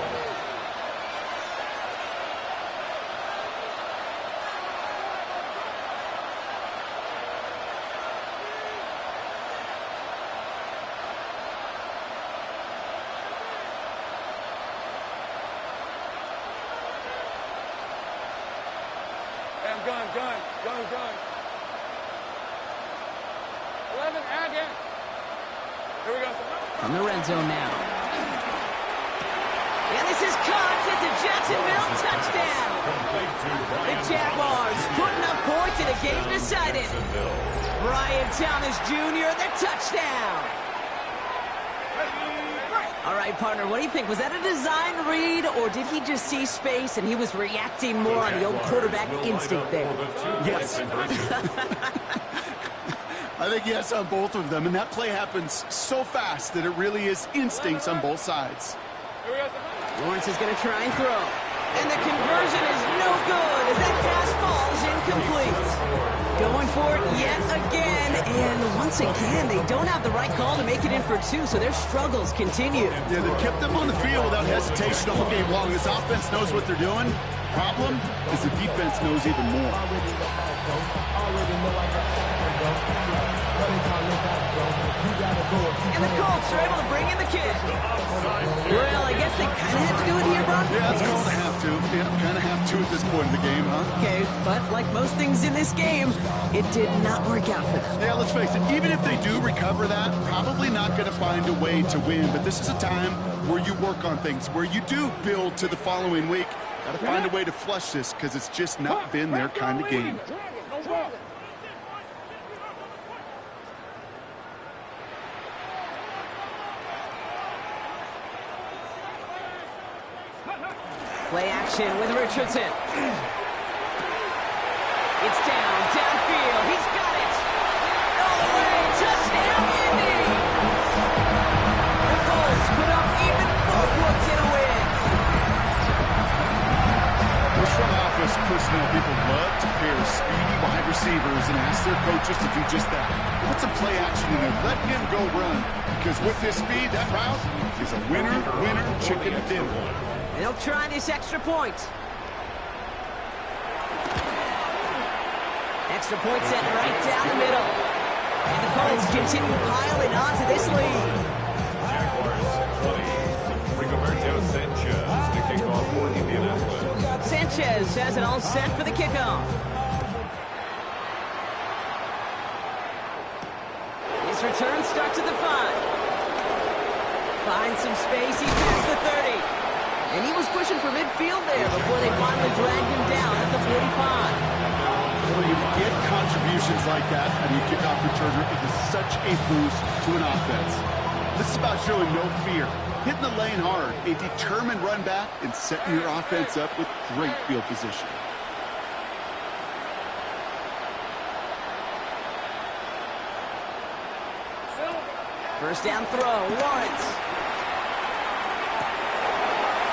Gun. 11, add in. Here we go. From the red zone now. And this is caught. It's a Jacksonville touchdown. The Jaguars putting up points in a game decided. Brian Thomas Jr., the touchdown. All right, partner, what do you think? Was that a design read, or did he just see space and he was reacting more on the old quarterback instinct there? Yes. I think yes on both of them, and that play happens so fast that it really is instincts on both sides. Lawrence is going to try and throw. And the conversion is no good as that pass falls incomplete. Going for it yet again, and once again, they don't have the right call to make it in for 2, so their struggles continue. Yeah, they've kept them on the field without hesitation all game long. This offense knows what they're doing. Problem is the defense knows even more. And the Colts are able to bring in the kid. Well, I guess they kind of had to do it here, Brock. Yeah, it's called a have to. Yeah, kind of have to at this point in the game, huh? Okay, but like most things in this game, it did not work out for them. Yeah, let's face it, even if they do recover that, probably not going to find a way to win. But this is a time where you work on things, where you do build to the following week. Got to find a way to flush this because it's just not been their kind of game. Play action with Richardson. It's downfield. He's got it. All the way, touchdown, Indy. The Colts put up even more points in a win. Those front office personnel people love to pair speedy wide receivers and ask their coaches to do just that. Put some play action in there. Let him go run. Because with his speed, that route is a winner, chicken dinner. And they'll try this extra point. Extra point set right down the middle. And the Colts continue piling onto this lead. Jaguars 20. Rigoberto Sanchez to kick off for Indianapolis. Sanchez has it all set for the kickoff. His return starts at the 5. Finds some space. He's past the 30. And he was pushing for midfield there before they finally dragged him down at the 45. When you get contributions like that and you kick off returner, it is such a boost to an offense. This is about showing no fear, hitting the lane hard, a determined run back, and setting your offense up with great field position. First down throw, Lawrence.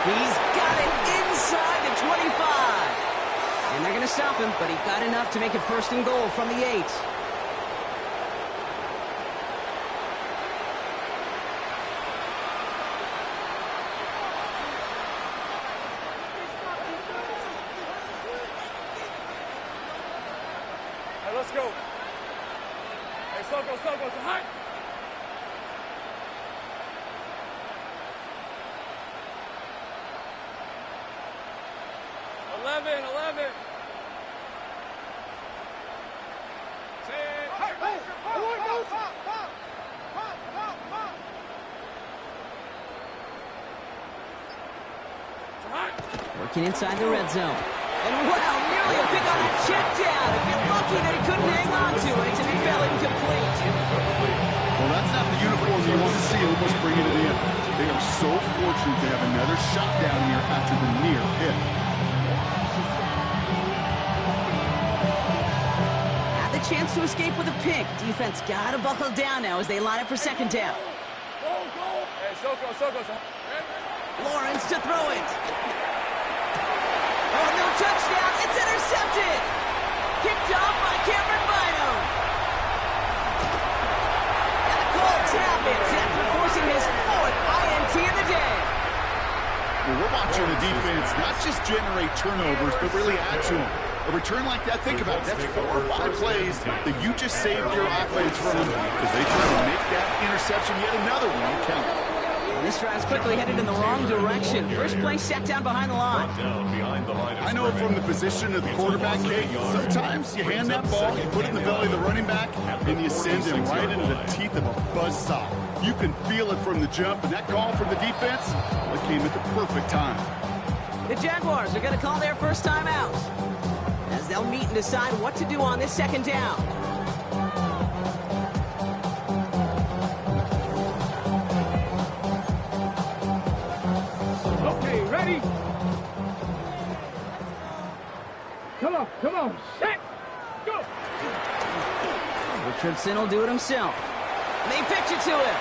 He's got it inside the 25. And they're going to stop him, but he got enough to make it first and goal from the 8. Hey, let's go. Hey, Soko, high. Eleven. Working inside the red zone. And wow, nearly a pick on check down. A bit lucky that he couldn't hang on to it, and it fell incomplete. Well, that's not the uniform you want to see almost bringing it in. They are so fortunate to have another shot down here after the near pick. Had the chance to escape with a pick. Defense got to buckle down now as they line up for second down. Lawrence to throw it. Oh, no touchdown. It's intercepted. Kicked off by Cameron Bynum. And the Colts have it after forcing his fourth INT of the day. Well, we're watching the defense not just generate turnovers, but really add to them. A return like that, think about it, that's 4 or 5 plays that you just saved your offense from because they try to make that interception yet another one count. This drive's quickly headed in the wrong direction. First play set down behind the line. I know from the position of the quarterback, Kate, sometimes you hand that ball, you put it in the belly of the running back, and you send him right into the teeth of a buzzsaw. You can feel it from the jump, and that call from the defense, it came at the perfect time. The Jaguars are going to call their first time out as they'll meet and decide what to do on this second down. Okay, ready? Come on, set, go! Richardson will do it himself. They pitch it to him.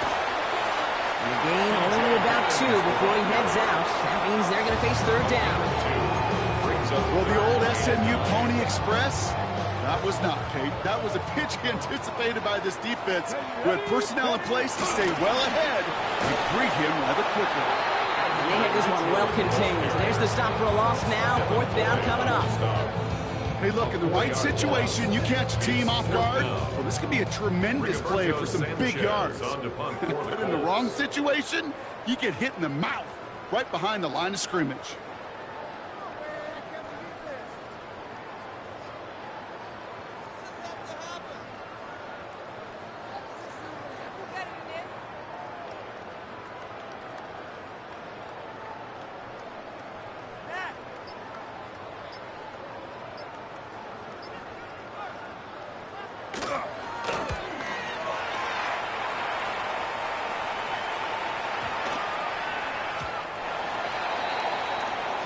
And the gain only about 2 before he heads out. That means they're going to face third down. Well, the old SMU Pony Express, that was not, Kate. That was a pitch anticipated by this defense who had personnel in place to stay well ahead and greet him rather quickly. And they had this one well contained. There's the stop for a loss now. Fourth down coming up. Hey, look, in the right situation, you catch a team off guard. Well, this could be a tremendous play for some big yards. But in the wrong situation, you get hit in the mouth right behind the line of scrimmage.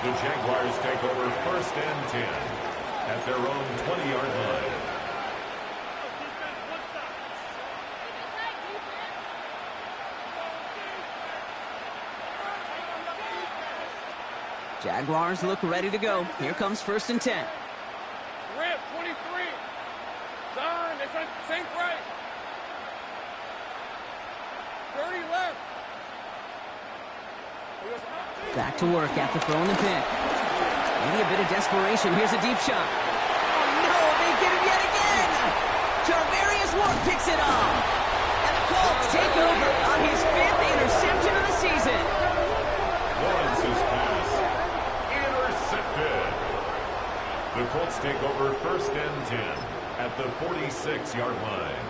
The Jaguars take over first and 10 at their own 20-yard line. Jaguars look ready to go. Here comes first and 10. Rip, 23. Zahn, it's on sink right. 30 left. Back to work after throwing the pick. Maybe a bit of desperation. Here's a deep shot. Oh, no, they get it yet again. Tarvarius Ward picks it off. And the Colts take over on his 5th interception of the season. Lawrence's pass intercepted. The Colts take over first and 10 at the 46-yard line.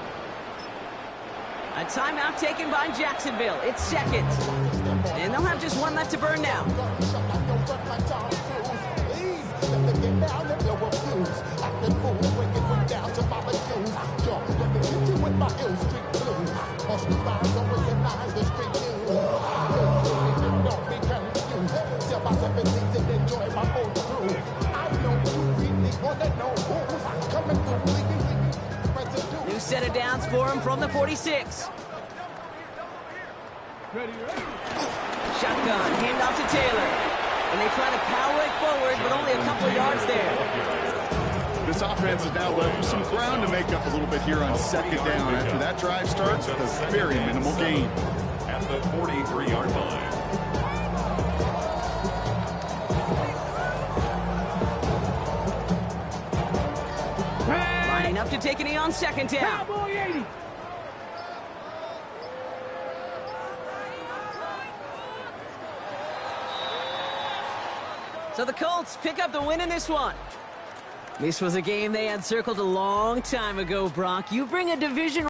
A timeout taken by Jacksonville. It's second. And they'll have just one left to burn now. New set of downs for him from the 46. Shotgun, handoff to Taylor. And they try to power it forward, but only a couple of yards there. This offense is now left with some ground to make up a little bit here on second down. After that drive starts with a very minimal gain. At the 43-yard line. Lining up to take a knee on second down. Cowboy 80. So the Colts pick up the win in this one. This was a game they had circled a long time ago, Brock. You bring a division